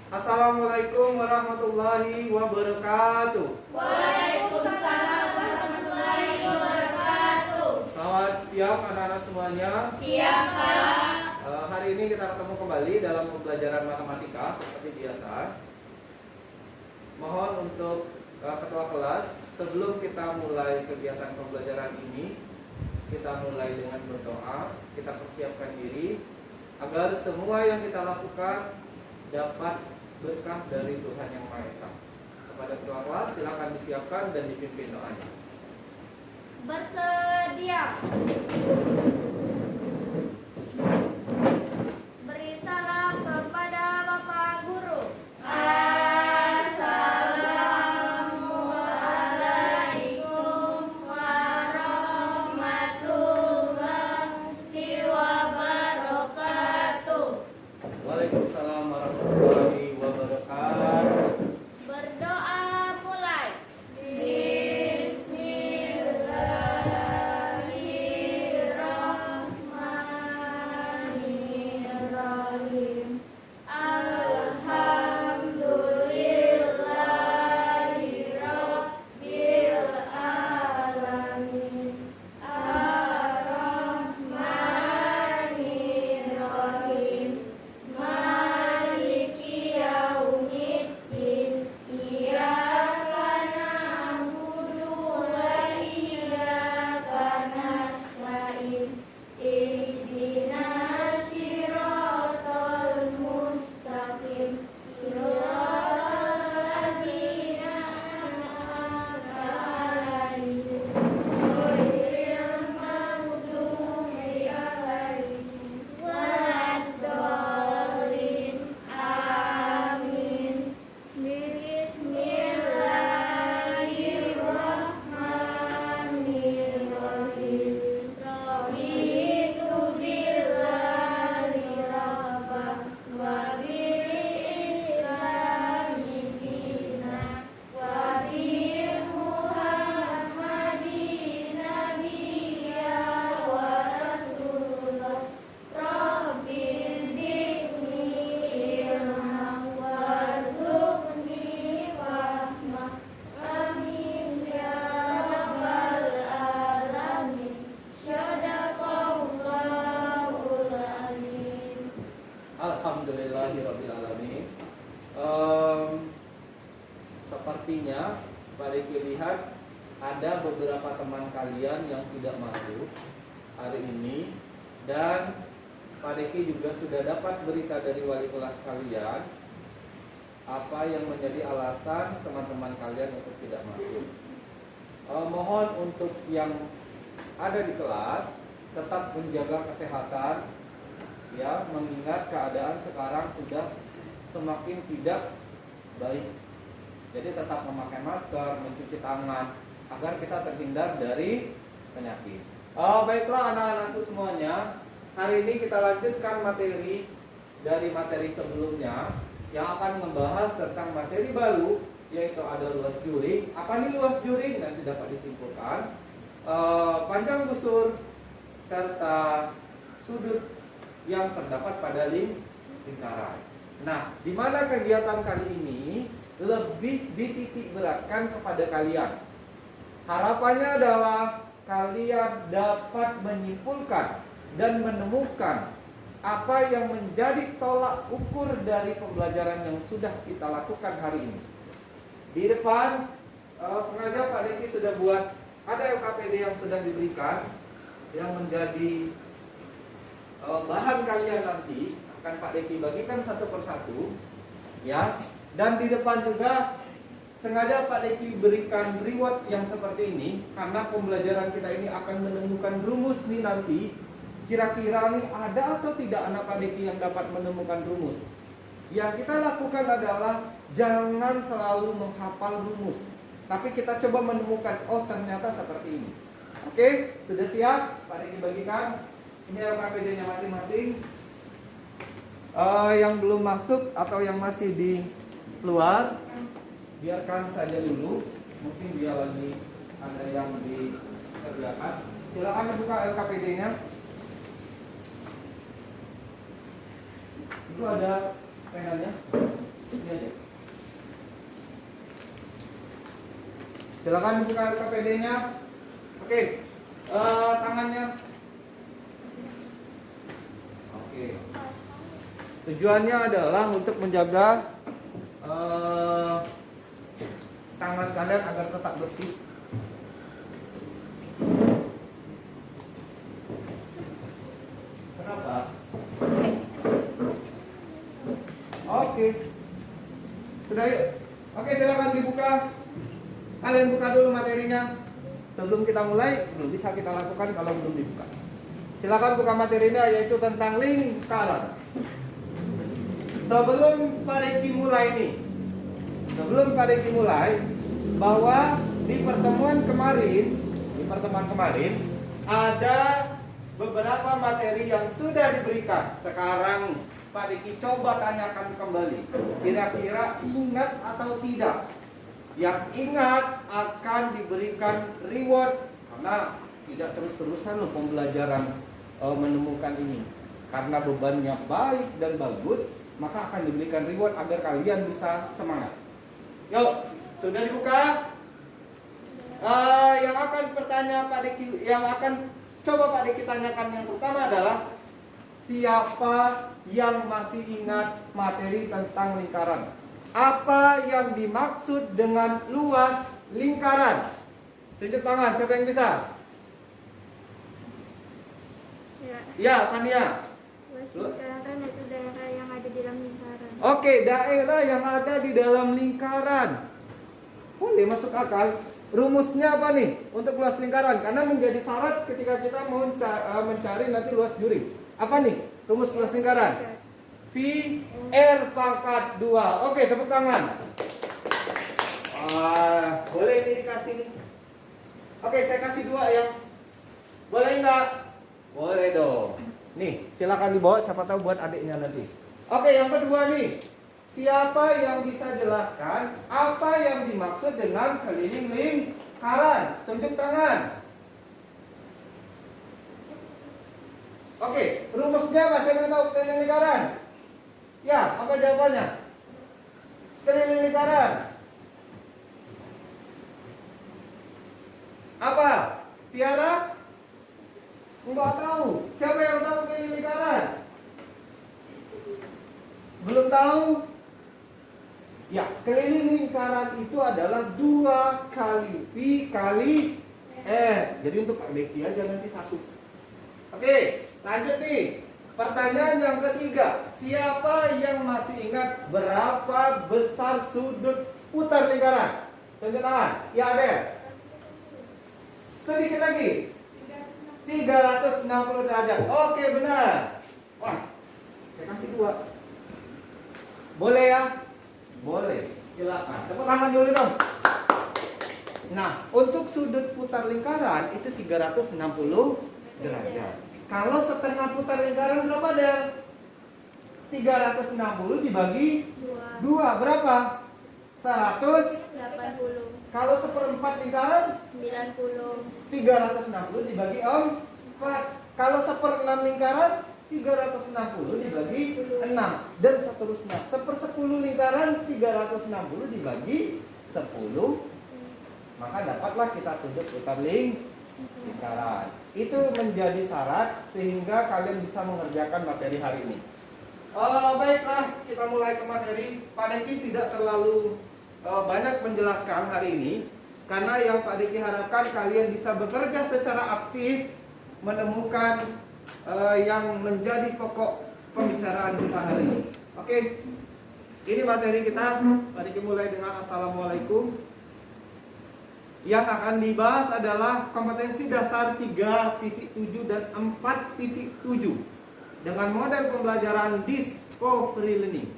Assalamualaikum warahmatullahi wabarakatuh. Waalaikumsalam warahmatullahi wabarakatuh. Selamat siang anak-anak semuanya. Siang, Pak. Hari ini kita ketemu kembali dalam pembelajaran matematika seperti biasa. Mohon untuk ketua kelas, sebelum kita mulai kegiatan pembelajaran ini, kita mulai dengan berdoa. Kita persiapkan diri agar semua yang kita lakukan dapat berkah dari Tuhan Yang Maha Esa. Kepada ketua kelas, silakan disiapkan dan dipimpin doanya. Bersedia. Beri salam kepada Bapak Guru. Assalamualaikum warahmatullahi wabarakatuh. Waalaikumsalam warahmatullahi wabarakatuh. Berdoa mulai. Bismillahirrahmanirrahim. Alhamdulillahirabbil alamin. Ar-Rahmanirrahim. Maliki yaumiddin. Iyyaka na'budu wa iyyaka nasta'in. Ihdinas siratal mustaqim. Siratal ladzina an'amta 'alaihim ghairil maghdubi 'alaihim waladdallin. Amin. Bismillahirrahmanirrahim. Raditu billahi rabban wa bil islami dinan wa bi Muhammadin nabiyya wa rasulah. Rabbi zidni ilman warzuqni fahma. Amin ya rabbal alamin. Shadaqallahul azim. Alhamdulillahirabbil alamin. Sepertinya Pak Riki lihat ada beberapa teman kalian yang tidak masuk hari ini, dan Pak Riki juga sudah dapat berita dari wali kelas kalian apa yang menjadi alasan teman-teman kalian untuk tidak masuk. Mohon untuk yang ada di kelas tetap menjaga kesehatan, ya, mengingat keadaan sekarang sudah semakin tidak baik. Jadi tetap memakai masker, mencuci tangan agar kita terhindar dari penyakit. Baiklah anak-anakku semuanya, hari ini kita lanjutkan materi dari materi sebelumnya yang akan membahas tentang materi baru, yaitu ada luas juring. Apa nih luas juring? Nanti dapat disimpulkan. Panjang busur serta sudut yang terdapat pada lingkaran. Nah, di mana kegiatan kali ini lebih dititik beratkan kepada kalian. Harapannya adalah kalian dapat menyimpulkan dan menemukan apa yang menjadi tolak ukur dari pembelajaran yang sudah kita lakukan hari ini. Di depan sengaja Pak Deki sudah buat, ada LKPD yang sudah diberikan yang menjadi bahan kalian nanti akan Pak Deki bagikan satu persatu, ya. Dan di depan juga sengaja Pak Deki berikan reward yang seperti ini karena pembelajaran kita ini akan menemukan rumus nih nanti. Kira-kira nih ada atau tidak anak Pak Deki yang dapat menemukan rumus? Yang kita lakukan adalah jangan selalu menghafal rumus, tapi kita coba menemukan, oh ternyata seperti ini. Oke, sudah siap? Pak Deki bagikan. Ini LKPD-nya masing-masing. Yang belum masuk atau yang masih di luar, biarkan saja dulu. Mungkin dia lagi ada yang dikerjakan. Silakan buka LKPD-nya. Itu ada penanya. Ini sini aja. Silakan buka KPD-nya. Oke. Tangannya. Oke. Tujuannya adalah untuk menjaga tangan kalian agar tetap bersih. Kenapa? Oke. Sudah yuk. Oke, silakan dibuka. Kalian buka dulu materinya. Sebelum kita mulai, belum bisa kita lakukan kalau belum dibuka. Silakan buka materinya, yaitu tentang lingkaran. Sebelum Pak Riki mulai, bahwa di pertemuan kemarin ada beberapa materi yang sudah diberikan. Sekarang Pak Riki coba tanyakan kembali, kira-kira ingat atau tidak? Yang ingat akan diberikan reward, karena tidak terus-terusan loh pembelajaran menemukan ini. Karena bebannya baik dan bagus, maka akan diberikan reward agar kalian bisa semangat. Yuk, sudah dibuka? Yang akan bertanya Pak Diki, yang akan coba Pak Diki tanyakan yang pertama adalah siapa yang masih ingat materi tentang lingkaran? Apa yang dimaksud dengan luas lingkaran? Tunjuk tangan, siapa yang bisa? Ya, Fania. Luas lingkaran itu daerah yang ada di dalam lingkaran. Oke, daerah yang ada di dalam lingkaran. Boleh masuk akal. Rumusnya apa nih untuk luas lingkaran? Karena menjadi syarat ketika kita mau mencari nanti luas juri. Apa nih rumus luas lingkaran? V R pangkat 2. Oke, tepuk tangan. Boleh ini dikasih nih. Oke, saya kasih 2 ya. Boleh nggak? Boleh dong. Nih, silakan dibawa, siapa tahu buat adiknya nanti. Oke, yang kedua nih. Siapa yang bisa jelaskan apa yang dimaksud dengan keliling lingkaran? Tunjuk tangan. Oke, rumusnya apa? Saya mau tahu keliling lingkaran. Ya, apa jawabannya? Keliling lingkaran. Apa? Tiara? Enggak tahu. Siapa yang tahu keliling lingkaran? Belum tahu? Ya, keliling lingkaran itu adalah 2 kali V kali R. Jadi untuk Pak Deki aja nanti 1. Oke, lanjut nih. Pertanyaan yang ketiga, siapa yang masih ingat berapa besar sudut putar lingkaran? Tunjuk tangan. Ya, ada. Sedikit lagi. 360 derajat. Oke, benar. Wah, saya kasih 2. Boleh ya? Boleh. Silakan. Tepuk tangan dulu dong. Nah, untuk sudut putar lingkaran itu 360 derajat. Kalau setengah putar lingkaran berapa, Del? 360 dibagi 2 berapa? 180. Kalau seperempat lingkaran 90. 360 dibagi 4. Kalau 1/6 lingkaran 360 dibagi 6 dan seterusnya. 1/10 lingkaran 360 dibagi 10. Maka dapatlah kita sudut putar lingkaran. Itu menjadi syarat sehingga kalian bisa mengerjakan materi hari ini. Baiklah, kita mulai ke materi. Pak Deki tidak terlalu banyak menjelaskan hari ini, karena yang Pak Deki harapkan kalian bisa bekerja secara aktif menemukan yang menjadi pokok pembicaraan kita hari ini. Oke, ini materi kita. Pak Deki mulai dengan Assalamualaikum. Yang akan dibahas adalah kompetensi dasar 3.7 dan 4.7 dengan model pembelajaran discovery learning.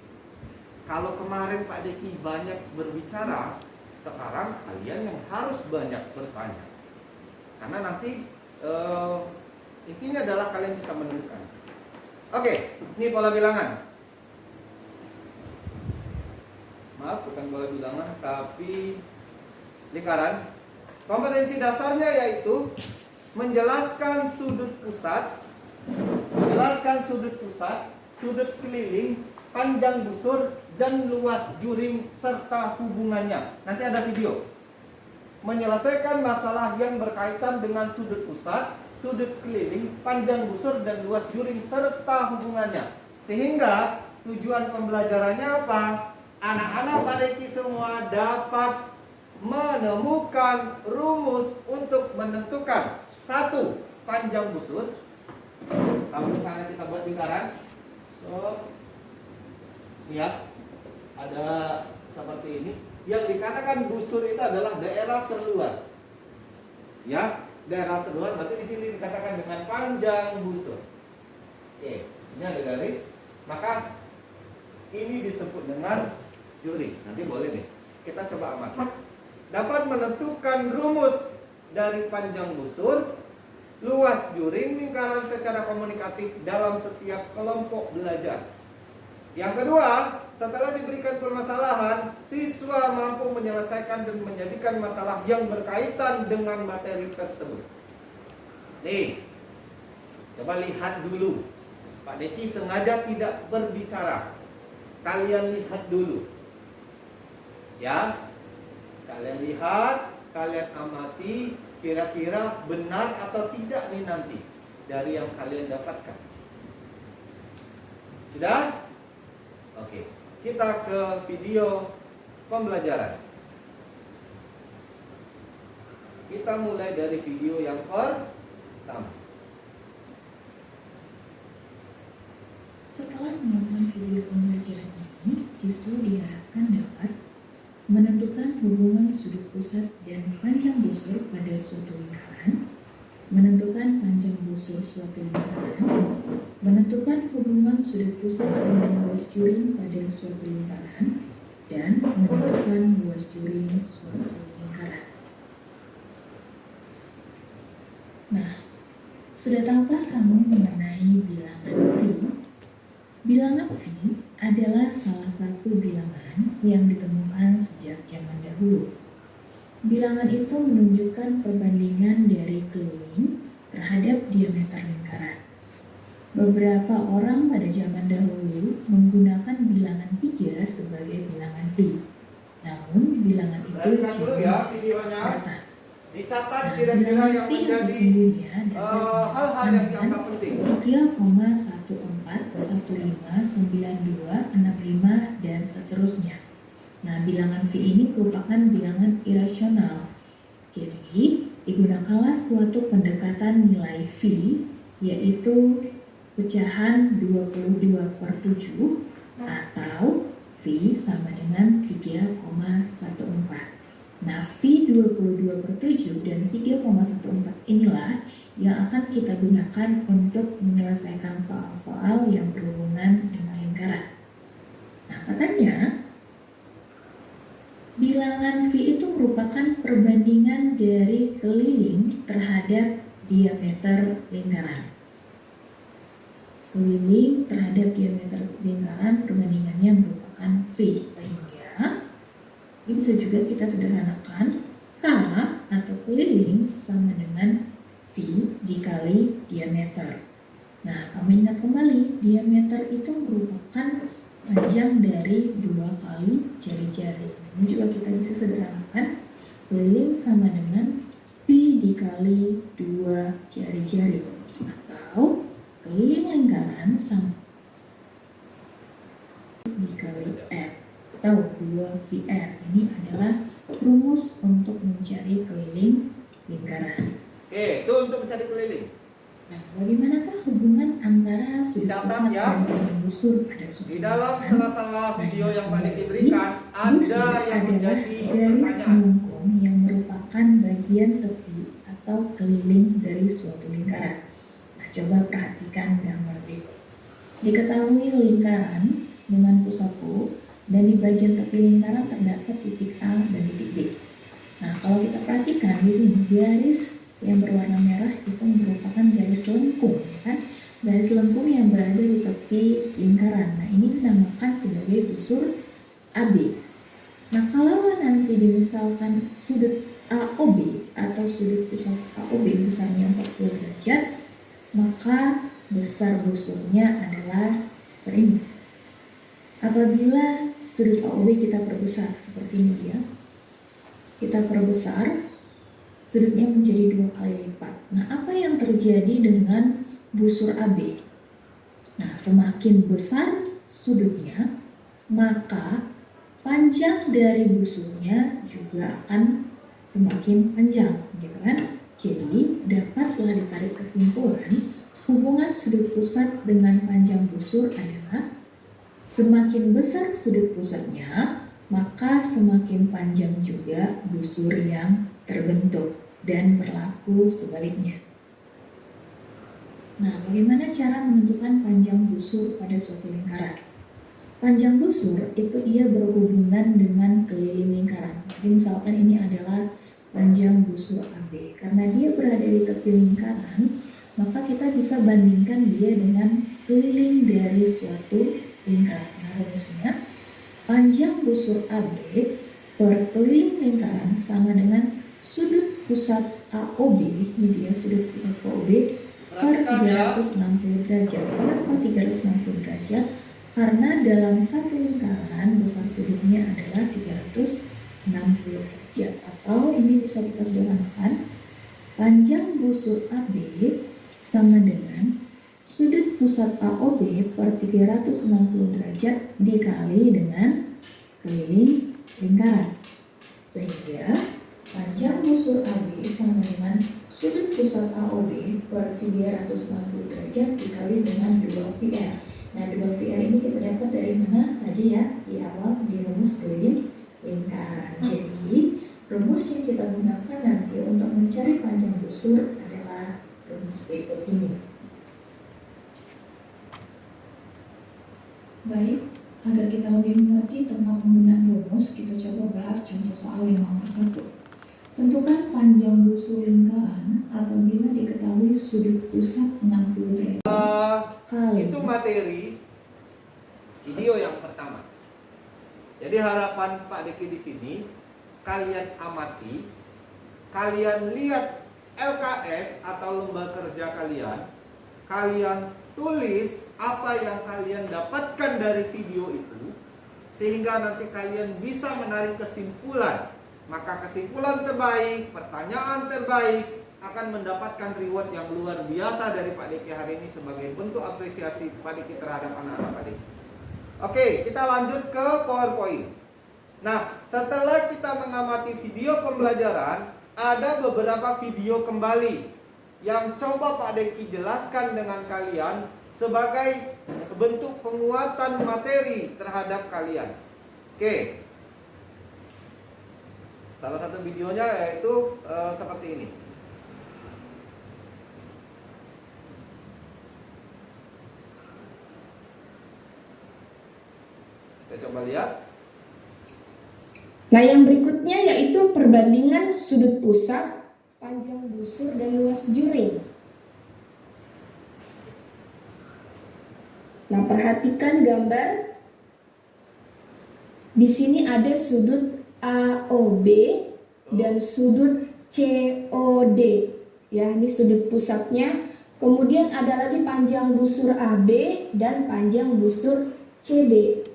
Kalau kemarin Pak Deki banyak berbicara, sekarang kalian yang harus banyak bertanya. Karena nanti intinya adalah kalian bisa menemukan. Oke, ini pola bilangan. Maaf, bukan pola bilangan, tapi lingkaran. Kompetensi dasarnya yaitu menjelaskan sudut pusat, sudut keliling, panjang busur dan luas juring serta hubungannya. Nanti ada video. Menyelesaikan masalah yang berkaitan dengan sudut pusat, sudut keliling, panjang busur dan luas juring serta hubungannya. Sehingga tujuan pembelajarannya apa? Anak-anak Pak semua dapat menemukan rumus untuk menentukan satu, panjang busur. Kalau misalnya kita buat lingkaran, lihat ada seperti ini. Yang dikatakan busur itu adalah daerah terluar. Ya, daerah terluar berarti di sini dikatakan dengan panjang busur. Oke, ini ada garis. Maka ini disebut dengan juring. Nanti boleh nih. Kita coba amati. Dapat menentukan rumus dari panjang busur, luas juring lingkaran secara komunikatif dalam setiap kelompok belajar. Yang kedua, setelah diberikan permasalahan, siswa mampu menyelesaikan dan menjadikan masalah yang berkaitan dengan materi tersebut. Nih, coba lihat dulu. Pak Deki sengaja tidak berbicara. Kalian lihat dulu. Ya, kalian lihat, kalian amati, kira-kira benar atau tidak nih nanti dari yang kalian dapatkan. Sudah? Oke, kita ke video pembelajaran. Kita mulai dari video yang pertama. Setelah menonton video pembelajaran ini, siswa diharapkan dapat menentukan hubungan sudut pusat dan panjang busur pada suatu lingkaran, menentukan panjang busur suatu lingkaran, menentukan hubungan sudut pusat dan luas juring pada suatu lingkaran, dan menentukan luas juring suatu lingkaran. Nah, sudah tahukah kamu mengenai bilangan V? Bilangan V adalah salah satu bilangan yang ditemukan sejak zaman dahulu. Bilangan itu menunjukkan perbandingan dari keliling terhadap diameter lingkaran. Beberapa orang pada zaman dahulu menggunakan bilangan 3 sebagai bilangan pi. Namun bilangan itu Perhatikan dulu ya videonya. rata. Dicatat kira-kira yang menjadi hal-hal yang dianggap penting. 3,14159265 dan seterusnya. Nah, bilangan V ini merupakan bilangan irasional. Jadi, digunakanlah suatu pendekatan nilai V, yaitu pecahan 22/7 atau V sama dengan 3,14. Nah, V 22/7 dan 3,14 inilah yang akan kita gunakan untuk menyelesaikan soal-soal yang berhubungan dengan lingkaran. Nah, katanya bilangan V itu merupakan perbandingan dari keliling terhadap diameter lingkaran. Keliling terhadap diameter lingkaran perbandingannya merupakan V, sehingga ini bisa juga kita sederhanakan K atau keliling sama dengan V dikali diameter. Nah, kami ingat kembali, diameter itu merupakan panjang dari 2 kali jari-jari. Ini juga kita bisa sederhanakan, keliling sama dengan Pi dikali 2 jari-jari. Atau keliling lingkaran sama dikali R atau 2VR. Ini adalah rumus untuk mencari keliling lingkaran. Oke, itu untuk mencari keliling. Nah, bagaimanakah hubungan antara sudut Catat pusat ya. dan panjang busur pada suatu Di dalam lingkaran? salah-salah video yang Pak Diki berikan ada Busur yang adalah menjadi garis pertanyaan. melengkung yang merupakan bagian tepi atau keliling dari suatu lingkaran. Nah, coba perhatikan gambar berikut. Diketahui lingkaran dengan pusat O dan di bagian tepi lingkaran terdapat titik A dan titik B. Nah, kalau kita perhatikan di sini garis yang berwarna merah itu merupakan garis lengkung, ya kan? Garis lengkung yang berada di tepi lingkaran. Nah, ini dinamakan sebagai busur AB. Nah, kalau nanti dimisalkan sudut AOB atau sudut pusat AOB misalnya 40 derajat, maka besar busurnya adalah ini. Apabila sudut AOB kita perbesar seperti ini ya, kita perbesar, sudutnya menjadi 2 kali lipat. Nah, apa yang terjadi dengan busur AB? Nah, semakin besar sudutnya, maka panjang dari busurnya juga akan semakin panjang, gitu kan? Jadi, dapatlah ditarik kesimpulan hubungan sudut pusat dengan panjang busur adalah semakin besar sudut pusatnya, maka semakin panjang juga busur yang terbentuk, dan berlaku sebaliknya. Nah, bagaimana cara menentukan panjang busur pada suatu lingkaran? Panjang busur itu ia berhubungan dengan keliling lingkaran. Jadi misalkan ini adalah panjang busur AB. Karena dia berada di tepi lingkaran, maka kita bisa bandingkan dia dengan keliling dari suatu lingkaran. Nah, rumusnya panjang busur AB per keliling lingkaran sama dengan sudut pusat AOB, ini dia sudut pusat AOB per 360 derajat. Kenapa 360 derajat? Karena dalam satu lingkaran besar sudutnya adalah 360 derajat. Atau ini bisa kita sederhanakan, panjang busur AB sama dengan sudut pusat AOB per 360 derajat dikali dengan keliling lingkaran. Sehingga panjang busur AB sama dengan sudut pusat AOB per 360 derajat dikali dengan 2VR. Nah, 2VR ini kita dapat dari mana? Tadi ya, di awal di rumus keliling lingkaran. Jadi, rumus yang kita gunakan nanti untuk mencari panjang busur adalah rumus berikut ini. Baik, agar kita lebih mengerti tentang penggunaan rumus, kita coba bahas contoh soal yang nomor 1. Tentukan panjang busur lingkaran apabila diketahui sudut pusat 60 derajat. Itu materi video yang pertama. Jadi harapan Pak Deki di sini, kalian amati, kalian lihat LKS atau lembaga kerja kalian tulis apa yang kalian dapatkan dari video itu, sehingga nanti kalian bisa menarik kesimpulan. Maka kesimpulan terbaik, pertanyaan terbaik akan mendapatkan reward yang luar biasa dari Pak Deki hari ini sebagai bentuk apresiasi Pak Deki terhadap anak-anak Pak Deki. Oke, kita lanjut ke PowerPoint. Nah, setelah kita mengamati video pembelajaran, ada beberapa video kembali yang coba Pak Deki jelaskan dengan kalian sebagai bentuk penguatan materi terhadap kalian. Oke. Salah satu videonya yaitu seperti ini. Kita coba lihat. Nah, yang berikutnya yaitu perbandingan sudut pusat, panjang busur, dan luas juring. Nah, perhatikan gambar. Di sini ada sudut AOB dan sudut COD. Ya, ini sudut pusatnya. Kemudian ada lagi panjang busur AB dan panjang busur CD.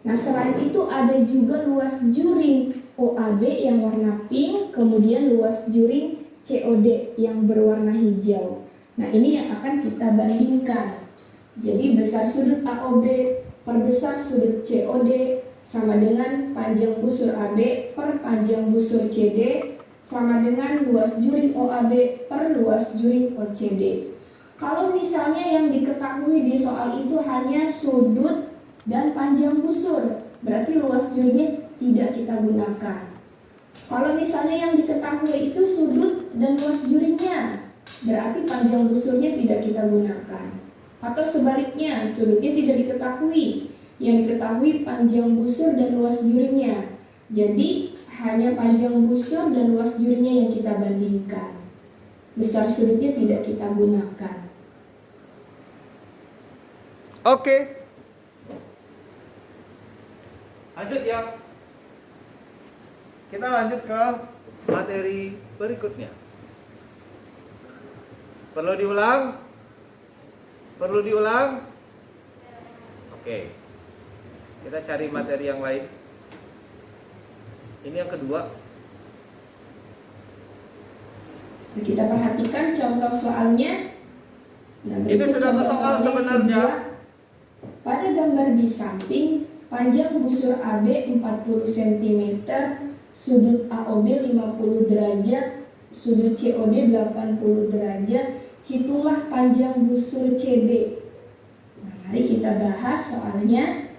Nah, selain itu ada juga luas juring OAB yang warna pink, kemudian luas juring COD yang berwarna hijau. Nah, ini yang akan kita bandingkan. Jadi besar sudut AOB per besar sudut COD sama dengan panjang busur AB per panjang busur CD sama dengan luas juring OAB per luas juring OCD. Kalau misalnya yang diketahui di soal itu hanya sudut dan panjang busur, berarti luas juringnya tidak kita gunakan. Kalau misalnya yang diketahui itu sudut dan luas juringnya, berarti panjang busurnya tidak kita gunakan. Atau sebaliknya, sudutnya tidak diketahui, yang diketahui panjang busur dan luas juringnya. Jadi hanya panjang busur dan luas juringnya yang kita bandingkan. Besar sudutnya tidak kita gunakan. Oke. Lanjut ya. Kita lanjut ke materi berikutnya. Perlu diulang? Perlu diulang? Oke. Kita cari materi yang lain. Ini yang kedua. Nah, kita perhatikan contoh soalnya. Nah, Ini berikut sudah ke contoh soal soalnya sebenarnya. kedua. Pada gambar di samping, panjang busur AB 40 cm, sudut AOB 50 derajat, sudut COD 80 derajat. Hitunglah panjang busur CD. Nah, mari kita bahas soalnya.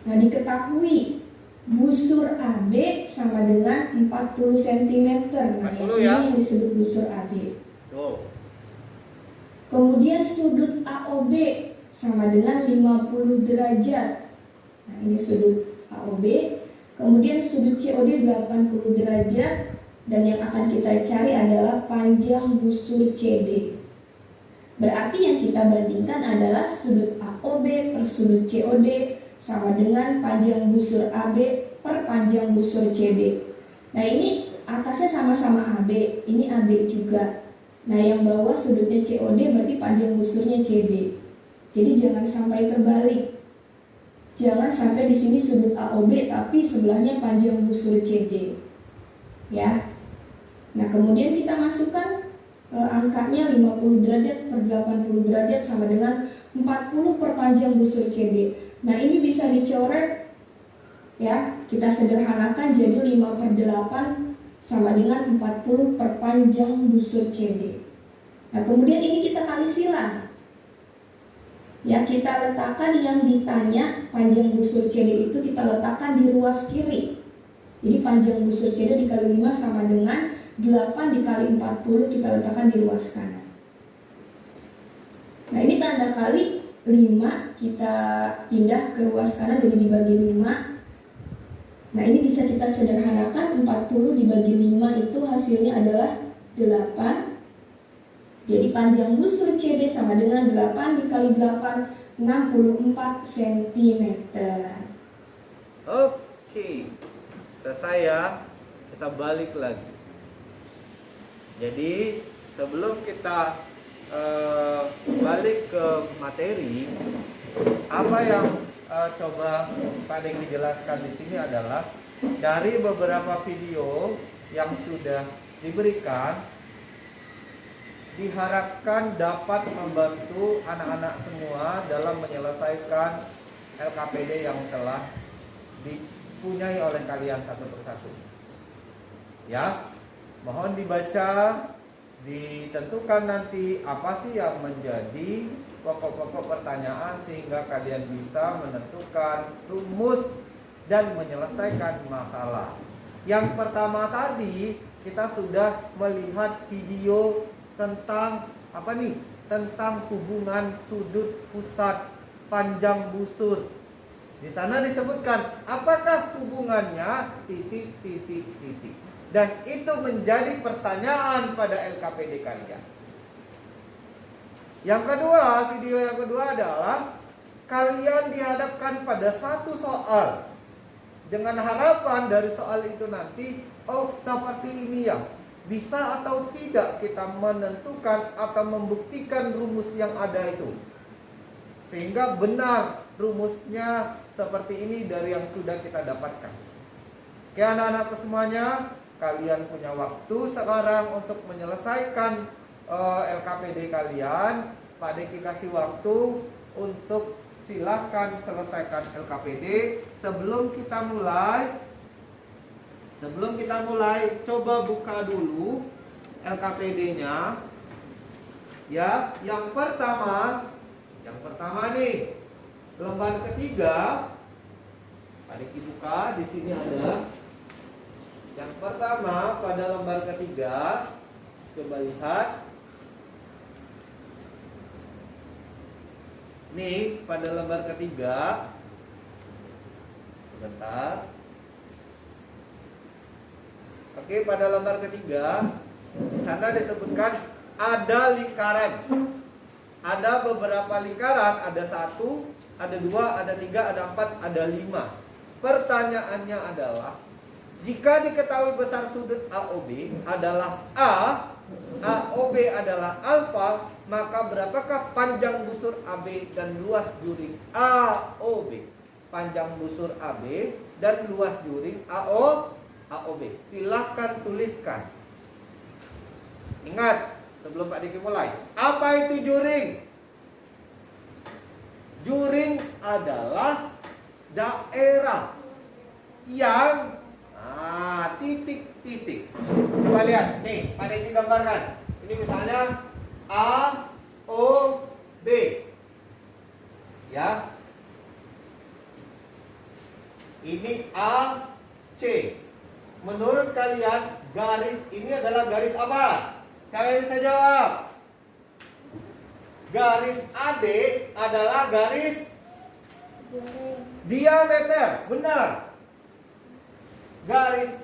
Nah, diketahui busur AB sama dengan 40 cm. Nah, 40 ini ya. yang disebut busur AB. Tuh. Kemudian sudut AOB sama dengan 50 derajat. Nah, ini sudut AOB. Kemudian sudut COD 80 derajat. Dan yang akan kita cari adalah panjang busur CD. Berarti yang kita bandingkan adalah sudut AOB per sudut COD sama dengan panjang busur AB per panjang busur CD. Nah, ini atasnya sama-sama AB, ini AB juga. Nah, yang bawah sudutnya COD berarti panjang busurnya CD. Jadi jangan sampai terbalik. Jangan sampai di sini sudut AOB tapi sebelahnya panjang busur CD. Ya. Nah, kemudian kita masukkan angkanya 50 derajat per 80 derajat sama dengan 40 per panjang busur CD. Nah, ini bisa dicoret ya, kita sederhanakan jadi 5 per 8 sama dengan 40 per panjang busur CD. Nah, kemudian ini kita kali silang. Ya, kita letakkan yang ditanya panjang busur CD itu kita letakkan di ruas kiri. Jadi panjang busur CD dikali 5 sama dengan 8 dikali 40 kita letakkan di ruas kanan. Nah, ini tanda kali 5 kita pindah ke ruas kanan jadi dibagi 5. Nah, ini bisa kita sederhanakan, 40 dibagi 5 itu hasilnya adalah 8. Jadi panjang busur CD sama dengan 8 dikali 8, 64 cm. Oke. Selesai ya. Kita balik lagi. Jadi sebelum kita balik ke materi, apa yang coba Pak Deng dijelaskan di sini adalah dari beberapa video yang sudah diberikan, diharapkan dapat membantu anak-anak semua dalam menyelesaikan LKPD yang telah dipunyai oleh kalian satu persatu. Ya. Mohon dibaca, ditentukan nanti apa sih yang menjadi pokok-pokok pertanyaan sehingga kalian bisa menentukan rumus dan menyelesaikan masalah. Yang pertama tadi kita sudah melihat video tentang apa nih? Tentang hubungan sudut pusat panjang busur. Di sana disebutkan apakah hubungannya titik. Dan itu menjadi pertanyaan pada LKPD kalian. Yang kedua, video yang kedua adalah kalian dihadapkan pada satu soal. Dengan harapan dari soal itu nanti, oh seperti ini ya, bisa atau tidak kita menentukan atau membuktikan rumus yang ada itu. Sehingga benar rumusnya seperti ini dari yang sudah kita dapatkan. Oke anak-anakku semuanya, kalian punya waktu sekarang untuk menyelesaikan LKPD kalian. Pak Deki kasih waktu untuk silakan selesaikan LKPD. Sebelum kita mulai, coba buka dulu LKPD-nya. Ya, yang pertama nih, lembar ketiga. Pak Deki buka, di sini ada. Yang pertama pada lembar ketiga, coba lihat. Nih pada lembar ketiga. Sebentar. Oke, pada lembar ketiga di sana disebutkan ada lingkaran. Ada beberapa lingkaran, ada 1, ada 2, ada 3, ada 4, ada 5. Pertanyaannya adalah jika diketahui besar sudut AOB adalah A AOB adalah alfa, maka berapakah panjang busur AB dan luas juring AOB? Panjang busur AB dan luas juring AOB. Silahkan tuliskan. Ingat, sebelum Pak Diki mulai, apa itu juring? Juring adalah daerah yang titik-titik. Coba lihat, nih, Pak Diki gambarkan. Ini misalnya A, O, B. Ya. Ini A, C. Menurut kalian, garis ini adalah garis apa? Siapa yang bisa jawab? Garis AD adalah garis diameter. Benar. Garis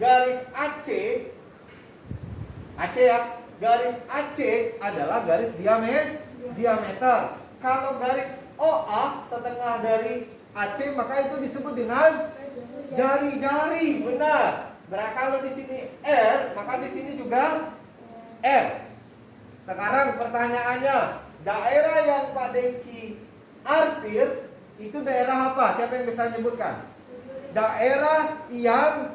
garis AC ya. Garis AC adalah garis diameter. Kalau garis OA setengah dari AC, maka itu disebut dengan jari-jari. Benar. Berarti kalau di sini R, maka di sini juga R. Sekarang pertanyaannya, daerah yang Pak Deki arsir itu daerah apa? Siapa yang bisa menyebutkan? Daerah yang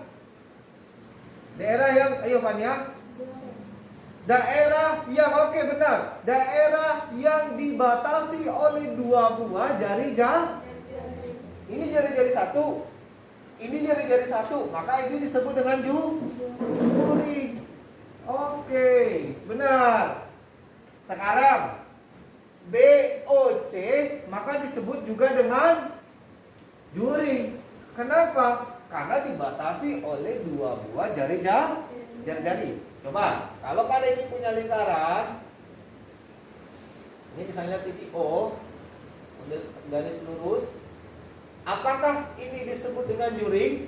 ayo Fania. Daerah yang oke, benar. Daerah yang dibatasi oleh dua buah jari jari. Ini jari-jari satu. Ini jari-jari satu, maka itu disebut dengan juring. Oke, benar. Sekarang BOC maka disebut juga dengan juring. Kenapa? Karena dibatasi oleh dua buah jari-jari. Coba, kalau Pak Deki punya lingkaran, ini misalnya titik O, garis lurus. Apakah ini disebut dengan juring?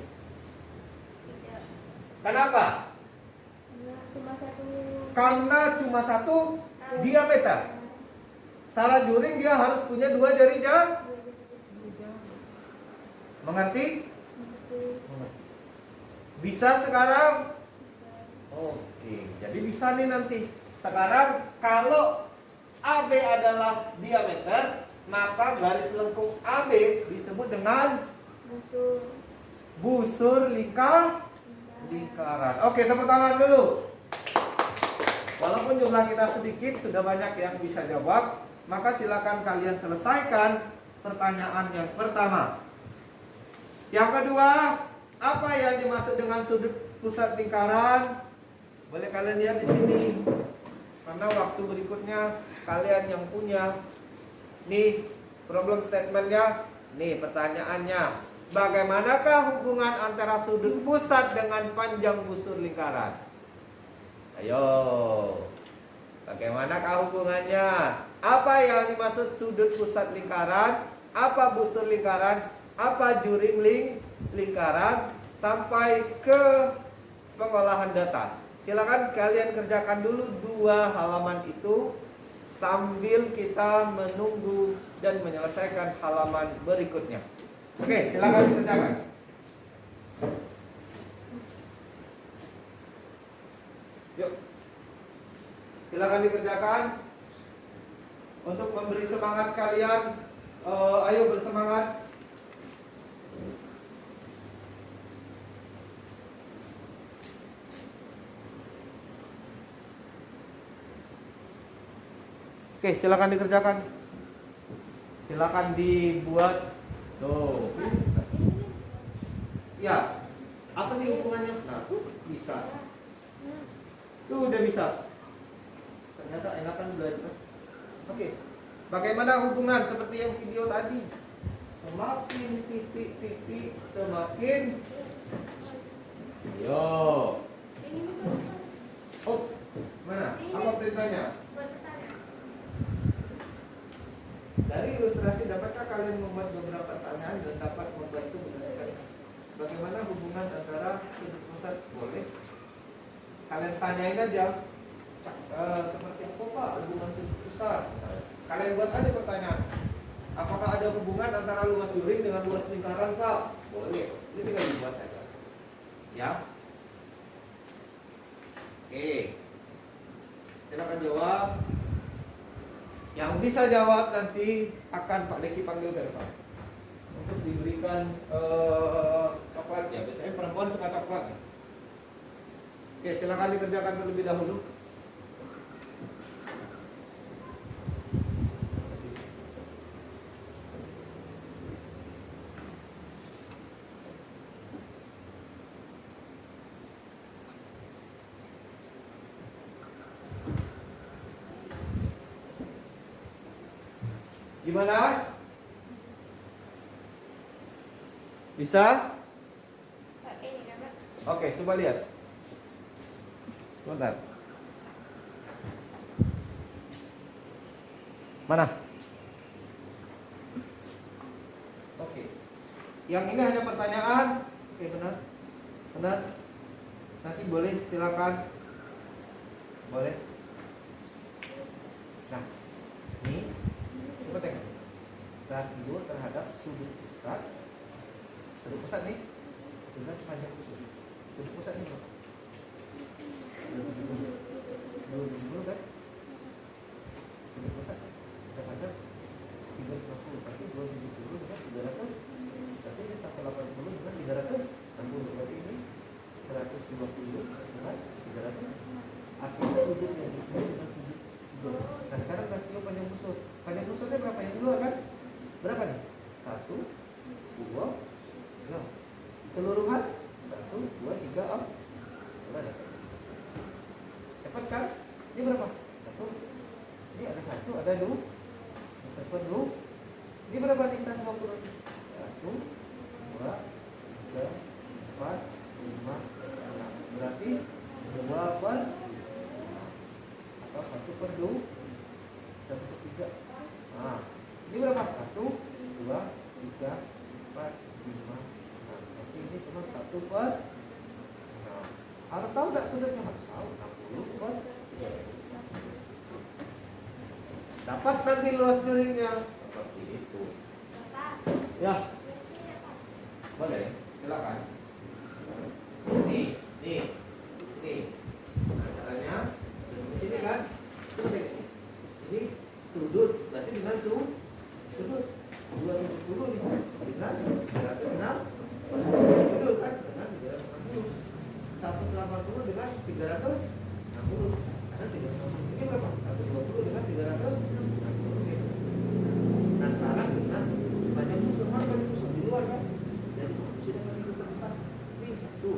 Kenapa? Karena cuma satu diameter. Salah juring dia harus punya dua jari jari. Mengerti? Bisa sekarang? Oke, jadi bisa nih nanti. Sekarang kalau AB adalah diameter, maka garis lengkung AB disebut dengan busur lingkaran. Oke, tepuk tangan dulu. Walaupun jumlah kita sedikit, sudah banyak yang bisa jawab. Maka silakan kalian selesaikan pertanyaan yang pertama. Yang kedua, apa yang dimaksud dengan sudut pusat lingkaran? Boleh kalian lihat di sini. Karena waktu berikutnya kalian yang punya. Nih problem statementnya. Nih pertanyaannya. Bagaimanakah hubungan antara sudut pusat dengan panjang busur lingkaran? Ayo. Bagaimanakah hubungannya? Apa yang dimaksud sudut pusat lingkaran? Apa busur lingkaran? Apa juring lingkaran? Sampai ke pengolahan data. Silakan kalian kerjakan dulu 2 halaman itu sambil kita menunggu dan menyelesaikan halaman berikutnya. Oke, silakan dikerjakan. Yuk. Silakan dikerjakan. Untuk memberi semangat kalian, ayo bersemangat. Oke, silakan dikerjakan. Silakan dibuat. Tuh. Ya. Apa sih hubungannya? Nah, bisa. Tuh udah bisa. Ternyata enakan belajar. Oke. Bagaimana hubungan seperti yang video tadi? Semakin titik-titik, semakin. Yo. Oh, mana? Apa perintahnya? Dari ilustrasi dapatkah kalian membuat beberapa pertanyaan dan dapat membantu menyelesaikan bagaimana hubungan antara sudut pusat? Boleh. Kalian tanyain aja. Seperti apa Pak hubungan sudut pusat? Kalian buat aja pertanyaan. Apakah ada hubungan antara luas juring dengan luas lingkaran Pak? Boleh. Ini tinggal dibuat aja. Ya. Oke. Silakan jawab. Yang bisa jawab nanti akan Pak Deki panggil ke depan untuk diberikan coklat ya. Biasanya perempuan suka coklat. Oke, silakan dikerjakan terlebih dahulu. Gimana? Bisa? Oke, coba lihat. Sebentar. Mana? Oke. Yang ini hanya pertanyaan. Oke, benar. Benar. Nanti boleh silakan. Boleh. Nah, ini coba tengok. Rasio terhadap sudut pusat. Sudut pusat nih. Dengan panjang sudut. Sudut pusat ini berapa? 20 kan? Sudut pusat terhadap 350. Berarti 270 dengan 300. Berarti ini 180 dengan 360. Berarti ini 120 dengan 300. Asal sudut yang disebut dengan sudut. Nah sekarang rasio panjang busur. Panjang busurnya berapa? Yang dua kan? Berapa nih? 1, 2, 3. Seluruhan 1, 2, 3, 4. Berapa? Cepat kan? Ini berapa? 1. Ini ada 1, ada 2. Cepat dulu. Ini berapa nih? 150. 1, 2, 3, 4, 5, 6. Berarti 2 per atau 1 per 2, 1 per 3. Nah, ini berapa? 1, 2, 3, 4, 5, 6. Berarti ini cuma 1 per 6. Harus tahu nggak sudutnya? Harus tahu. 60 per 3. Dapat nanti luas miringnya seperti itu. Ya, boleh. Silakan. Nih. Nah, caranya di sini kan, ini sudut. Berarti dengan sudut 270 nih. Dengan 306. Sudut kan dengan 360. 180 dengan 360. Ada 360. Ini berapa? 120 dengan 360. Nah sekarang dengan banyak musuh, mana banyak musuh di luar kan? Jadi sudah bagi ke tempat. Ini 1,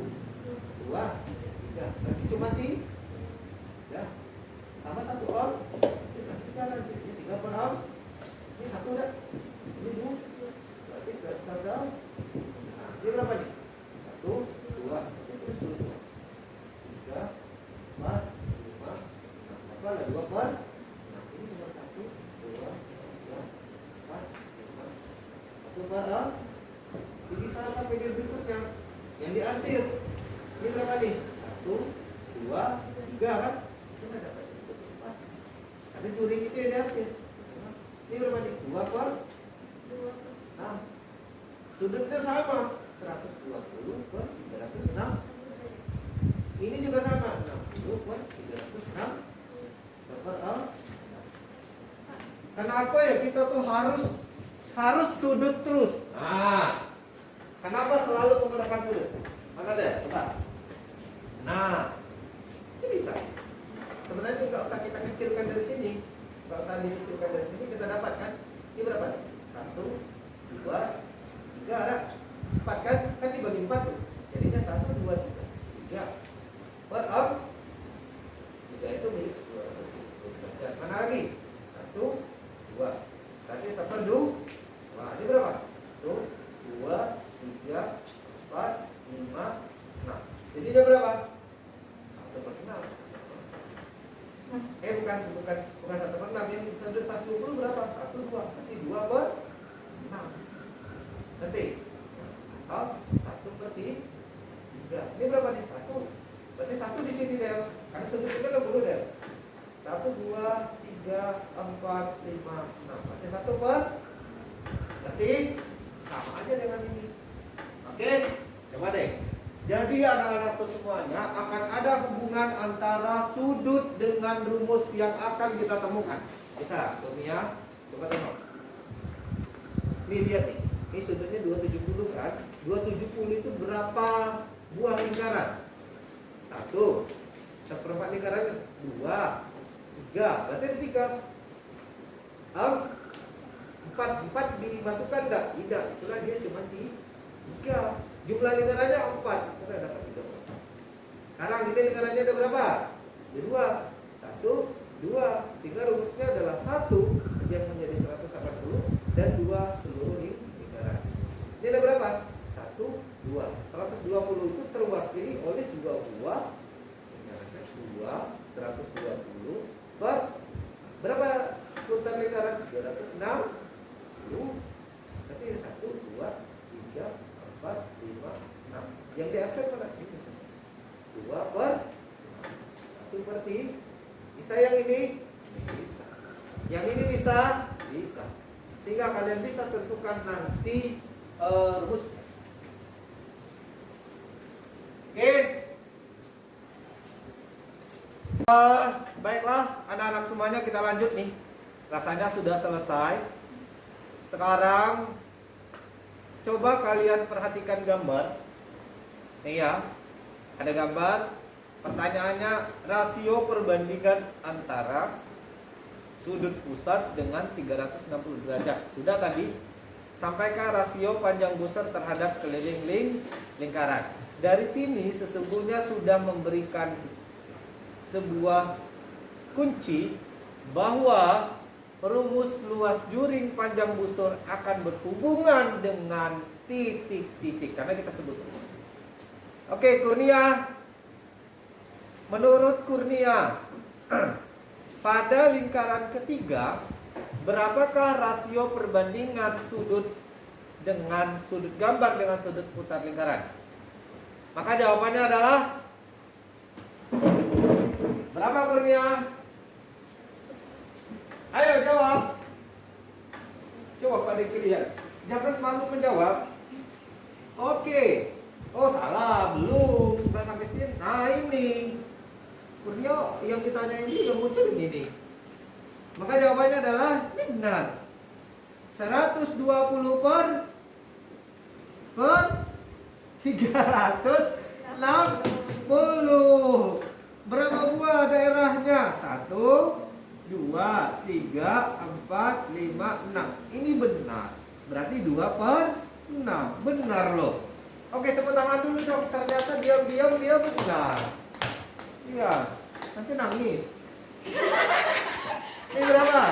2, 3. Berarti cuma 3. Ya. Tambah 1 om. Ini 3 per om. Ini 1 dah. Ini 2. Berarti 1 om. Nah, ini berapa nih? 1, 2. Terus 2. 3, 4, 5. Apa lah 2 per? Nah, ini cuma 1, 2, 3, 4, 5. 1 per om. Jadi salah pilihan berikutnya yang diansir. Ini berapa nih? 1, 2, 3 kan? Kita dapat 4. Ada curi itu yang diansir. Ini berapa nih? 2 per 6. Sudutnya sama. 120 per 306. Ini juga sama. 60 per 306. Per om. Kenapa ya kita tuh harus sudut terus? Nah, kenapa selalu menggunakan sudut? Mana deh? Coba. Nah, ini bisa. Sebenarnya nggak usah kita kecilkan dari sini, nggak usah dikecilkan dari sini, kita dapatkan. Ini berapa? 1, 2, 3, ada 4 kan? Kan dibagi 4 tuh. Jadinya 1, 2, 3, 3. Per om. 3 itu milik 200. Mana lagi? 1, 2. Berarti 1, 2. Wah, ini berapa? 1, 2, 3, 4, 5, 6. Jadi dia berapa? 1 per 6. Bukan 1 per 6. Yang sudut 120 berapa? 1, 2. Nanti 2 per 6. Nanti atau 1 per 3. Ini berapa nih? 1. Berarti 1 di sini deh. Karena sudut itu kan dulu deh. 1, 2, 3, 4, 5, 6. Berarti 1 per. Berarti sama aja dengan ini. Oke, coba deh. Jadi anak-anakku semuanya akan ada hubungan antara sudut dengan rumus yang akan kita temukan. Bisa, Kurnia, coba tengok. Nih lihat nih, ini sudutnya 270 kan? 270 itu berapa buah lingkaran? 1. Seperempat lingkarannya 2, 3, berarti ada 3. 4 dimasukkan enggak? Tidak, itulah dia cuma 3. Jumlah lingkarannya 4. Kita dapat 3. Sekarang ini lingkarannya ada berapa? Ada 2. 1, 2. Sehingga rumusnya adalah 1 yang menjadi 180 dan 2 seluruh lingkaran. Ini ada berapa? 1, 2. 120 itu terwakili oleh 2 buah. 2, 120 per berapa putar lingkaran? 260. Berarti 1, 2, 3, 4, 5, 6. Yang di absen mana? 2 per 1 per 3. Bisa yang ini? Bisa. Yang ini bisa? Bisa. Sehingga kalian bisa tentukan nanti rumusnya. Oke. Baiklah anak-anak semuanya, kita lanjut nih. Rasanya sudah selesai. Sekarang coba kalian perhatikan gambar. Nih ya, ada gambar. Pertanyaannya, rasio perbandingan antara sudut pusat dengan 360 derajat. Sudah tadi, sampaikan rasio panjang busur terhadap keliling lingkaran. Dari sini sesungguhnya sudah memberikan sebuah kunci bahwa rumus luas juring panjang busur akan berhubungan dengan titik-titik, karena kita sebut. Oke, Kurnia. Menurut Kurnia, pada lingkaran ketiga, berapakah rasio perbandingan sudut dengan sudut gambar dengan sudut putar lingkaran? Maka jawabannya adalah berapa, Kurnia? Ayo jawab. Coba Pak Diki lihat. Jangan malu menjawab. Oke. Oh salah, belum. Nggak sampai sini. Nah ini. Kurnia yang ditanya ini yang muncul ini nih. Maka jawabannya adalah ini benar. 120 per 360. Berapa buah daerahnya? 1, 2, 3, 4, 5, 6. Ini benar. Berarti 2 per 6. Benar loh. Oke, tepuk tangan dulu dong. Ternyata diam-diam dia benar. Iya. Nanti nangis. Ini berapa?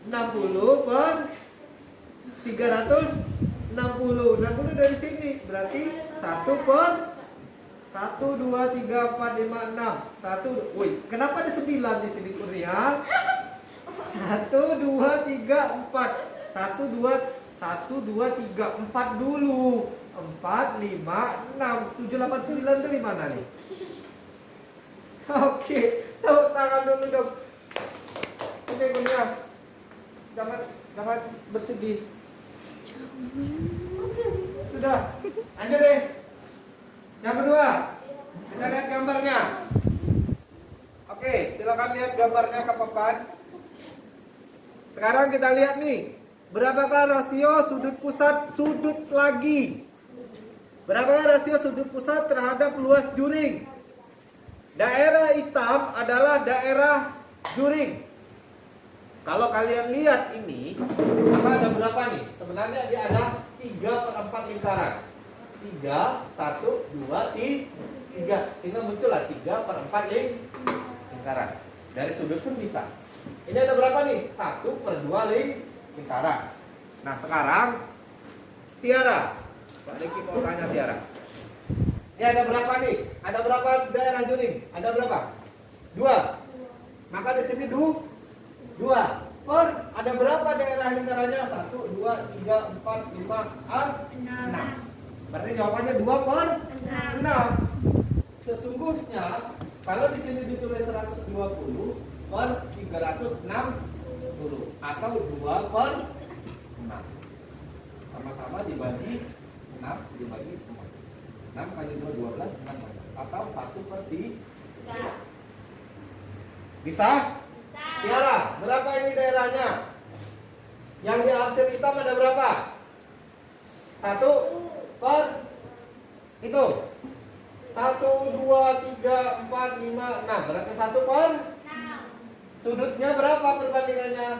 60 per 360. 60 dari sini. Berarti 1 per 1, 2, 3, 4, 5, 6. 1, woi, kenapa ada 9 di sini, Kurnia? 1, 2, 3, 4. 1, 2, 3, 4 dulu. 4, 5, 6. 7, 8, 9 dari mana nih? Oke, tepuk tangan dulu dong. Oke, Kurnia. Jangan bersedih. Sudah. Lanjut deh. Yang kedua, kita lihat gambarnya. Oke, silakan lihat gambarnya ke papan. Sekarang kita lihat nih, berapakah rasio sudut pusat sudut lagi? Berapakah rasio sudut pusat terhadap luas juring? Daerah hitam adalah daerah juring. Kalau kalian lihat ini, maka ada berapa nih? Sebenarnya dia ada 3/4 lingkaran. 3, 1, 2, 3. Tinggal muncullah 3/4 lingkaran. Dari sudut pun bisa. Ini ada berapa nih? 1/2 lingkaran. Nah sekarang Tiara, Pak Deki mau tanya Tiara. Ini ada berapa nih? Ada berapa daerah juring? Ada berapa? 2. Maka di sini 2. Per ada berapa daerah lingkarannya? 1, 2, 3, 4, 5, 6. Berarti jawabannya 2 per 6. Sesungguhnya kalau di sini ditulis 120 per 360 atau 2 per 6. Sama-sama dibagi 6 dibagi 4. 6 kali 2, 12, 6 atau 1/3. Bisa? Tiara, berapa ini daerahnya? Yang di arsir hitam ada berapa? 1 per itu 1, 2, 3, 4, 5, 6. Berarti 1 per sudutnya berapa perbandingannya?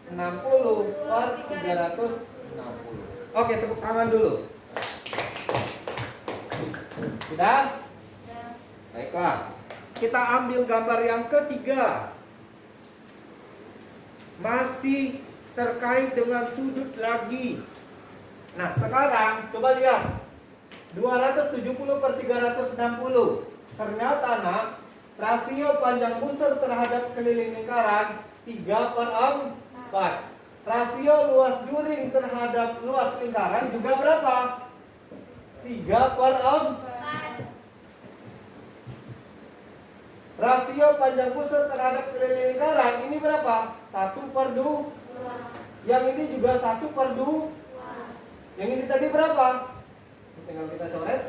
60 per 360. Oke, tepuk tangan dulu. Sudah? Baiklah. Kita ambil gambar yang ketiga. Masih terkait dengan sudut lagi. Nah, sekarang coba lihat. 270 per 360. Ternyata nak, rasio panjang busur terhadap keliling lingkaran 3/4. Rasio luas juring terhadap luas lingkaran juga berapa? 3/4. Rasio panjang busur terhadap keliling lingkaran ini berapa? 1/2. Yang ini juga 1/2. Yang ini tadi berapa? Tinggal kita coret.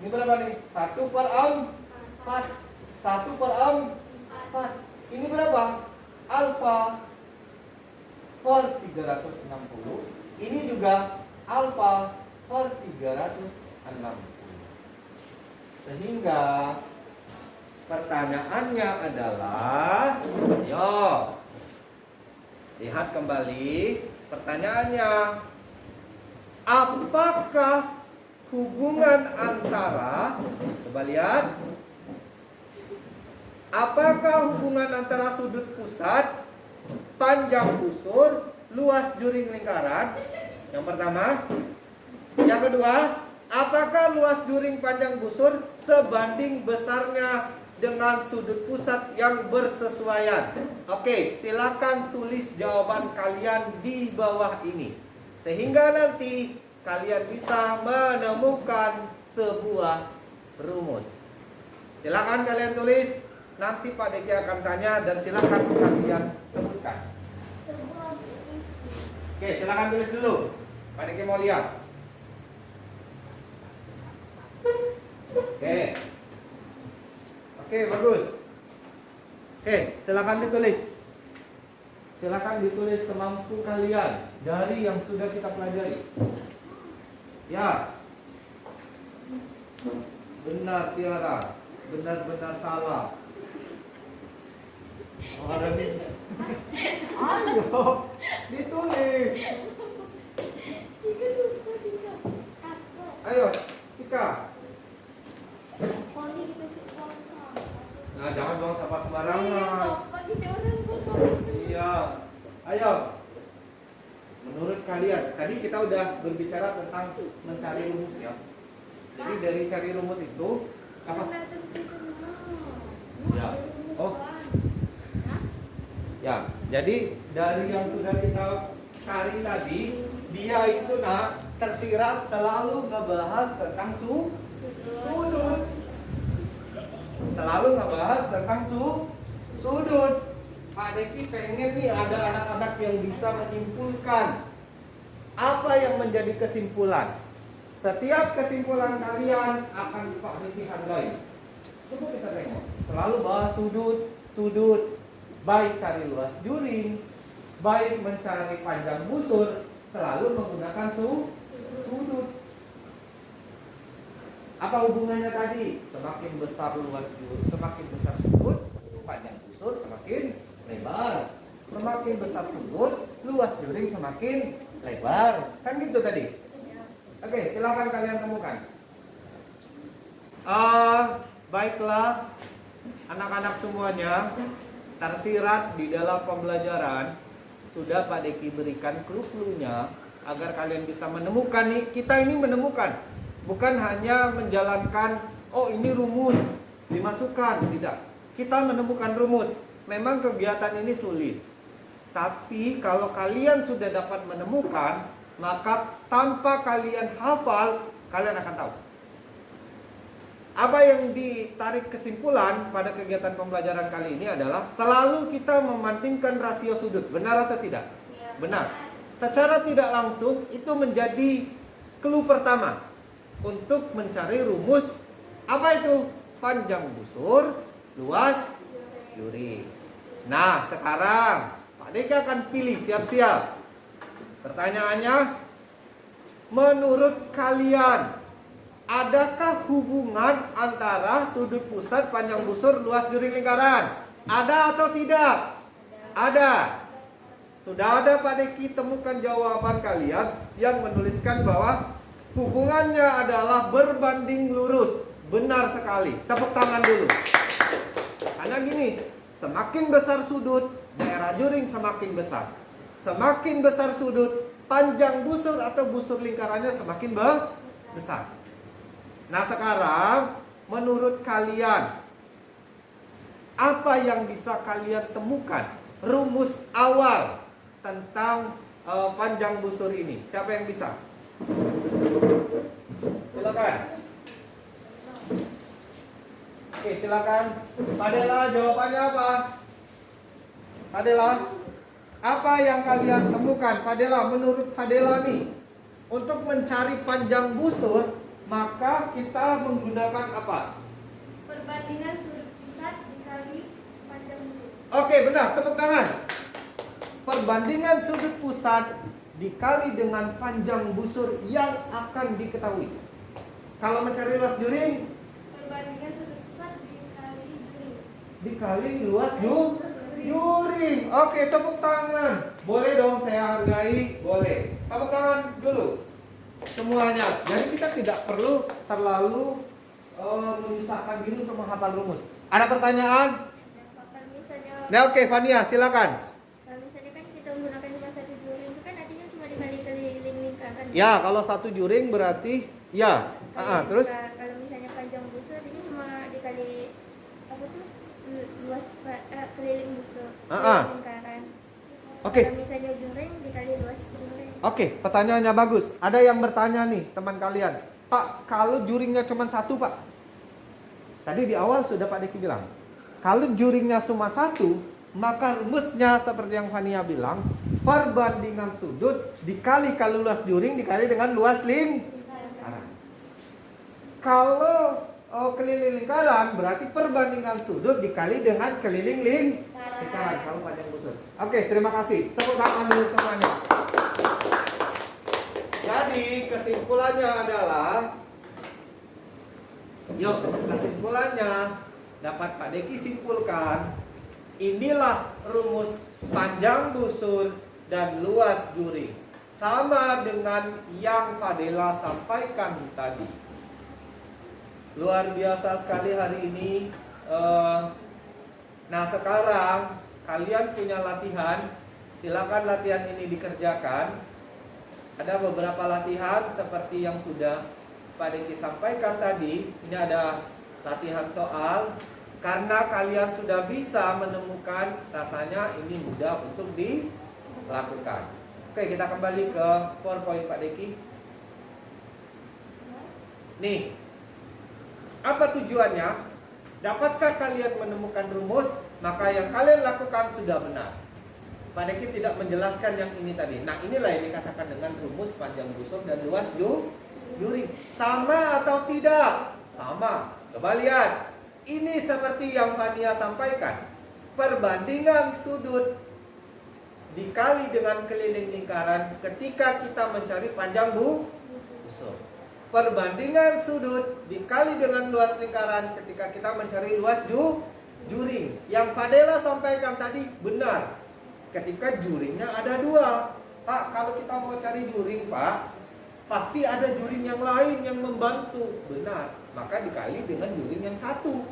Ini berapa nih? 1/4. 1/4. Ini berapa? Alfa per 360. Ini juga alfa per 360. Sehingga pertanyaannya adalah, yo, lihat kembali pertanyaannya. Apakah hubungan antara, coba lihat, apakah hubungan antara sudut pusat, panjang busur, luas juring lingkaran? Yang pertama. Yang kedua, apakah luas juring panjang busur sebanding besarnya dengan sudut pusat yang bersesuaian? Oke, silakan tulis jawaban kalian di bawah ini, sehingga nanti kalian bisa menemukan sebuah rumus. Silakan kalian tulis. Nanti Pak Deki akan tanya dan silakan kalian sebutkan. Oke, silakan tulis dulu. Pak Deki mau lihat. Oke, bagus. Oke, silakan ditulis. Silakan ditulis semampu kalian dari yang sudah kita pelajari. Ya. Benar Tiara, benar-benar salah. Oh, ada nih. Ayo, ditulis. Ayo, Cika. Nah, jangan buang sampah sembarangan. Iya. Ayo. Menurut kalian, tadi kita udah berbicara tentang mencari rumus ya. Jadi dari cari rumus itu apa? Ya. Oh. Ya, jadi dari yang sudah kita cari tadi, dia itu tersirat selalu ngebahas tentang sudut. Selalu ngebahas tentang sudut. Pak Deki pengen nih ada anak-anak yang bisa menyimpulkan. Apa yang menjadi kesimpulan? Setiap kesimpulan kalian akan Pak Deki hargai. Coba kita tengok. Selalu bahas sudut. Baik cari luas juring, baik mencari panjang busur, selalu menggunakan sudut. Apa hubungannya tadi? Semakin besar luas juring, semakin besar sudut, panjang busur semakin lebar. Semakin besar sudut, luas juring semakin lebar. Kan gitu tadi? Oke, silakan kalian temukan. Baiklah, anak-anak semuanya, tersirat di dalam pembelajaran sudah Pak Deki berikan clue-cluenya agar kalian bisa menemukan nih. Kita ini menemukan, bukan hanya menjalankan, oh ini rumus dimasukkan, tidak. Kita menemukan rumus. Memang kegiatan ini sulit, tapi kalau kalian sudah dapat menemukan, maka tanpa kalian hafal, kalian akan tahu. Apa yang ditarik kesimpulan pada kegiatan pembelajaran kali ini adalah selalu kita memantingkan rasio sudut. Benar atau tidak? Ya. Benar. Secara tidak langsung itu menjadi clue pertama. untuk mencari rumus apa itu? Panjang busur, luas juring. Nah, sekarang Pak Deki akan pilih, siap-siap. Pertanyaannya, menurut kalian, adakah hubungan antara sudut pusat, panjang busur, luas juring lingkaran? Ada atau tidak? Ada. Sudah ada Pak Deki temukan jawaban kalian yang menuliskan bahwa hubungannya adalah berbanding lurus. Benar sekali. Tepuk tangan dulu. Karena gini, semakin besar sudut, daerah juring semakin besar. Semakin besar sudut, panjang busur atau busur lingkarannya semakin besar. Nah, sekarang menurut kalian, apa yang bisa kalian temukan rumus awal tentang panjang busur ini? Siapa yang bisa? Silakan. Oke, silakan. Padela, jawabannya apa? Padela, apa yang kalian temukan? Padela, menurut Padela nih, untuk mencari panjang busur, maka kita menggunakan apa? Perbandingan sudut pusat dikali panjang busur. Oke, benar. Tepuk tangan. Perbandingan sudut pusat dikali dengan panjang busur yang akan diketahui. Kalau mencari luas juring, Perbandingan sudut pusat dikali juring. dikali luas juring. Oke, tepuk tangan. Boleh dong, saya hargai. Boleh. Tepuk tangan dulu semuanya. Jadi kita tidak perlu terlalu menyusahkan diri untuk menghafal rumus. Ada pertanyaan? Kalau misalnya Nah, oke, Fania, silakan. kalau misalnya kan kita menggunakan cuma satu juring itu kan artinya cuma dikali keliling lingkaran. Ya, kalau satu juring berarti ya. Terus? Kalau misalnya panjang busur ini cuma dikali apa tuh luas keliling busur. Keliling lingkaran. Oke. Kalau misalnya juring dikali luas juring. Oke, pertanyaannya bagus. Ada yang bertanya nih, teman kalian. Pak, kalau juringnya cuma satu, Pak. Tadi di awal sudah Pak Deki bilang. Kalau juringnya cuma satu, maka rumusnya seperti yang Fania bilang, perbandingan sudut dikali kalau luas juring dikali dengan luas lingkaran. Kalau keliling lingkaran berarti perbandingan sudut dikali dengan keliling lingkaran kalau panjang busur. Oke, terima kasih. Tepuk tangan dulu semuanya. Jadi kesimpulannya adalah, yuk kesimpulannya dapat Pak Deki simpulkan, inilah rumus panjang busur dan luas juring sama dengan yang Fadela sampaikan tadi. Luar biasa sekali hari ini. Nah, sekarang kalian punya latihan. Silakan latihan ini dikerjakan. Ada beberapa latihan seperti yang sudah Pak Deki sampaikan tadi. Ini ada latihan soal. Karena kalian sudah bisa menemukan, rasanya ini mudah untuk dilakukan. Oke, kita kembali ke PowerPoint Pak Deki. Nih, apa tujuannya? Dapatkah kalian menemukan rumus? Maka yang kalian lakukan sudah benar. Pak Deki tidak menjelaskan yang ini tadi. Nah, inilah yang dikatakan dengan rumus panjang busur dan luas juring. Sama atau tidak? Sama. Coba lihat. Ini seperti yang Fania sampaikan. Perbandingan sudut dikali dengan keliling lingkaran ketika kita mencari panjang busur. Perbandingan sudut dikali dengan luas lingkaran ketika kita mencari luas juring. Yang Fadela sampaikan tadi benar. Ketika juringnya ada dua. Pak, kalau kita mau cari juring, Pak, pasti ada juring yang lain yang membantu. Benar. Maka dikali dengan juring yang satu.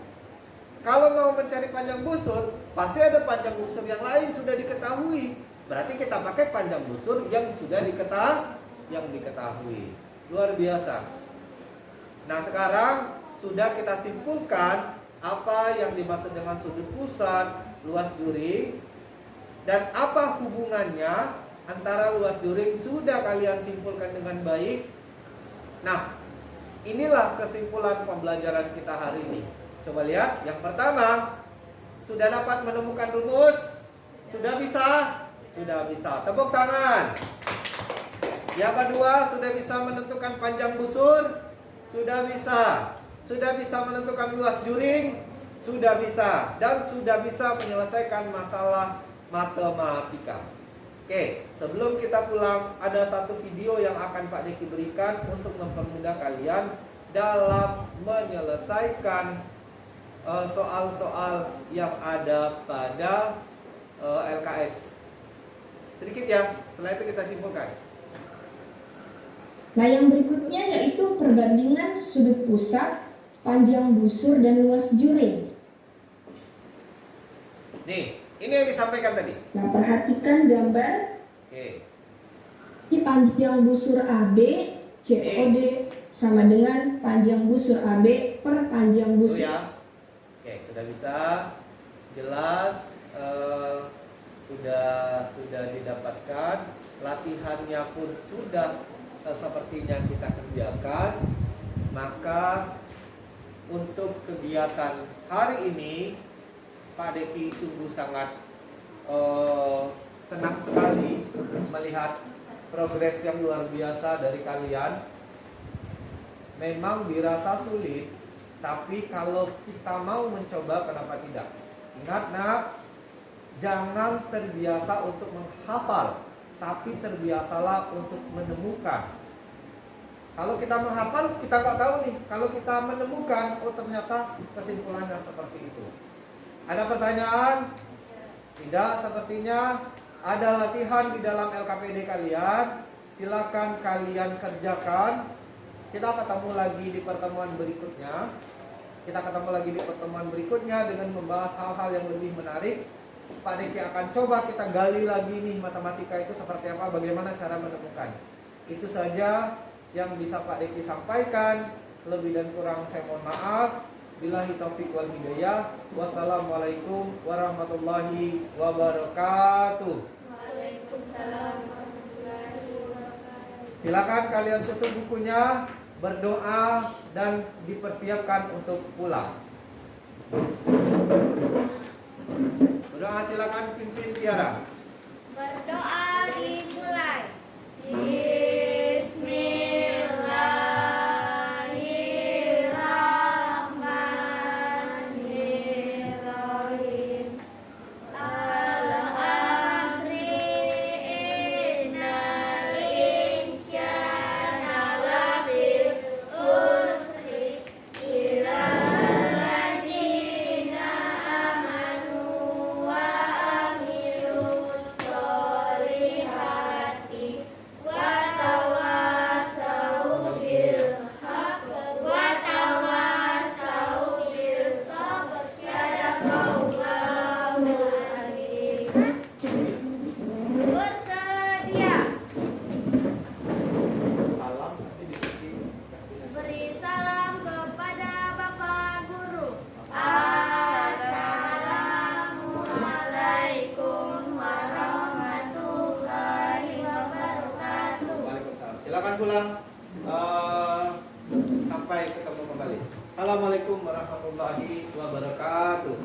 Kalau mau mencari panjang busur, pasti ada panjang busur yang lain sudah diketahui. Berarti kita pakai panjang busur yang sudah diketahui. Luar biasa. Nah, sekarang sudah kita simpulkan apa yang dimaksud dengan sudut pusat, luas juring, dan apa hubungannya antara luas juring sudah kalian simpulkan dengan baik. Nah, inilah kesimpulan pembelajaran kita hari ini. Coba lihat, yang pertama, sudah dapat menemukan rumus? Sudah bisa? Sudah bisa. Tepuk tangan. Yang kedua, sudah bisa menentukan panjang busur? Sudah bisa menentukan luas juring, sudah bisa, dan sudah bisa menyelesaikan masalah matematika. Oke, sebelum kita pulang, ada satu video yang akan Pak Deki berikan untuk mempermudah kalian dalam menyelesaikan soal-soal yang ada pada LKS. Sedikit ya, setelah itu kita simpulkan. Nah, yang berikutnya yaitu perbandingan sudut pusat, panjang busur, dan luas juring. Nih, ini yang disampaikan tadi. Nah, perhatikan gambar. Oke. Ini panjang busur AB COD sama dengan panjang busur AB per panjang Itu busur. ya. Oke, sudah bisa, jelas, sudah didapatkan, latihannya pun sudah sepertinya kita kerjakan. Maka untuk kegiatan hari ini Pak Deki sungguh sangat senang sekali melihat progres yang luar biasa dari kalian. Memang dirasa sulit, tapi kalau kita mau mencoba, kenapa tidak? Ingat nak, jangan terbiasa untuk menghafal, tapi terbiasalah untuk menemukan. Kalau kita menghafal, kita nggak tahu nih. Kalau kita menemukan, oh ternyata kesimpulannya seperti itu. Ada pertanyaan? Tidak, sepertinya ada latihan di dalam LKPD kalian. Silakan kalian kerjakan. Kita ketemu lagi di pertemuan berikutnya. Dengan membahas hal-hal yang lebih menarik. Pak Deki akan coba kita gali lagi nih matematika itu seperti apa, bagaimana cara menemukan. Itu saja yang bisa Pak Deki sampaikan. Lebih dan kurang saya mohon maaf. Billahi taufiq wal hidayah. Wassalamualaikum warahmatullahi wabarakatuh. Waalaikumsalam warahmatullahi wabarakatuh. Silakan kalian tutup bukunya, berdoa, dan dipersiapkan untuk pulang. Berdoa, silakan pimpin Tiara. Berdoa dimulai. Bismillahirrahmanirrahim. Al-amri innal insyana labil usri ilal ladzina amanu wa amilus solihati wa tawasau bil haqq wa tawasau bil sabr. Sadaqallahul azim. Bersedia Salam nanti dikasih. beri salam kepada Bapak Guru. Assalamualaikum warahmatullahi wabarakatuh. Waalaikumsalam. Silakan pulang. Sampai ketemu kembali. Assalamualaikum warahmatullahi wabarakatuh.